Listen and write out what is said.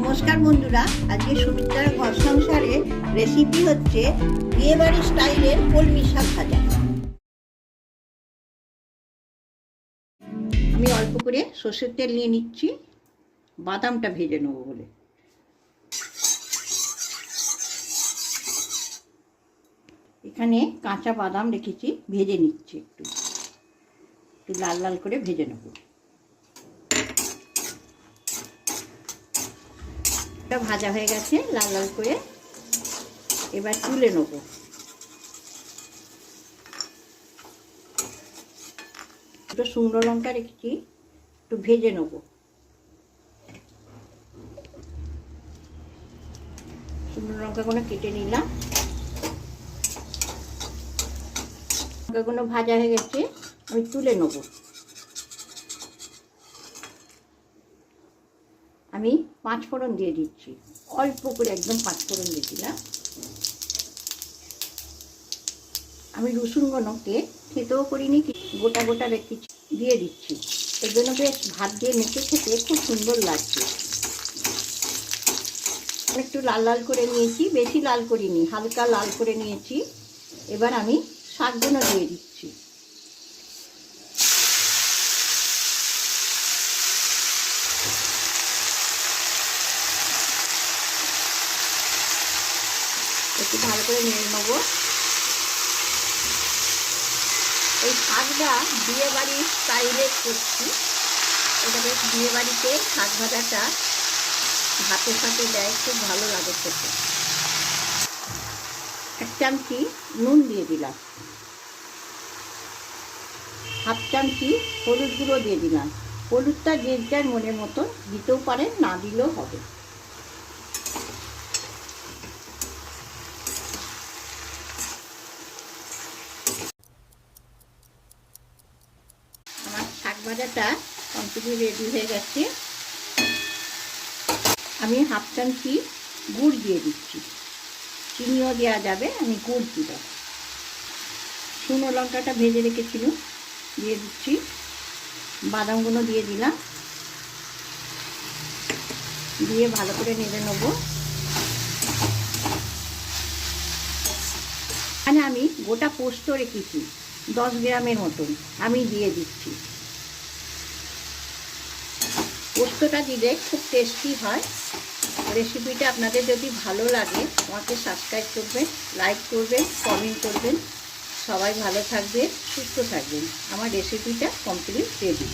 নমস্কার বন্ধুরা, আজকে সুমিত্রার ঘর সংসারে রেসিপি হচ্ছে বিয়েবাড়ি স্টাইলের কলমি শাক ভাজা। আমি অল্প করে সর্ষের তেল নিয়ে নিচ্ছি, বাদামটা ভেজে নেবো বলে। এখানে কাঁচা বাদাম রেখেছি, ভেজে নিচ্ছি, একটু লাল লাল করে ভেজে নেবো। ভাজা হয়ে গেছে লাল লাল করে, এবার তুলে নেব। একটু শুকনো লঙ্কা রেখেছি, একটু ভেজে নেব। শুকনো লঙ্কাগুলো কেটে নিলাম। লঙ্কাগুলো ভাজা হয়ে গেছে, আমি তুলে নেব। আমি 5 ফোড়ন দিয়ে দিচ্ছি, অল্প করে, একদম 5 ফোড়ন দিয়ে দিলাম। আমি রসুনগুলোকে থেতেও করিনি, গোটা গোটা রেখেছি, দিয়ে দিচ্ছি। এর জন্য বেশ ভাত দিয়ে মেখে খেতে খুব সুন্দর লাগছে। একটু লাল লাল করে নিয়েছি, বেশি লাল করিনি, হালকা লাল করে নিয়েছি। এবার আমি শাকগুলো দিয়ে দিচ্ছি। একটু ভালো করে নিয়ে নেবো। এই শাকটা বিয়ে বাড়ির স্টাইলে করছি। এটা বেশ বিয়ে বাড়িতে শাক ভাজাটা ভাতের সাথে দেয়, খুব ভালো লাগে খেতে। 1 চামচি নুন দিয়ে দিলাম, 1/2 চামচি হলুদ গুঁড়ো দিয়ে দিলাম। হলুদটা যে যার মনের মতো দিতেও পারেন, না দিলেও হবে। আমার শাক ভাজাটা কমপ্লিটলি রেডি হয়ে গেছে। আমি 1/2 চামচি গুড় দিয়ে দিচ্ছি, চিনিও দেওয়া যাবে, আমি গুড় দিলাম। শুকনো লঙ্কাটা ভেজে রেখেছিলাম, দিয়ে দিচ্ছি। বাদামগুলো দিয়ে দিলাম, দিয়ে ভালো করে নেড়ে নেব। এখানে আমি গোটা পোস্ত রেখেছি 10 গ্রামের মতন, আমি দিয়ে দিচ্ছি। পোস্তটা দিলে খুব টেস্টি হয়। রেসিপিটা আপনাদের যদি ভালো লাগে আমাকে সাবস্ক্রাইব করবেন, লাইক করবেন, কমেন্ট করবেন। সবাই ভালো থাকবে, সুস্থ থাকবেন। আমার রেসিপিটা কমপ্লিট রেডি।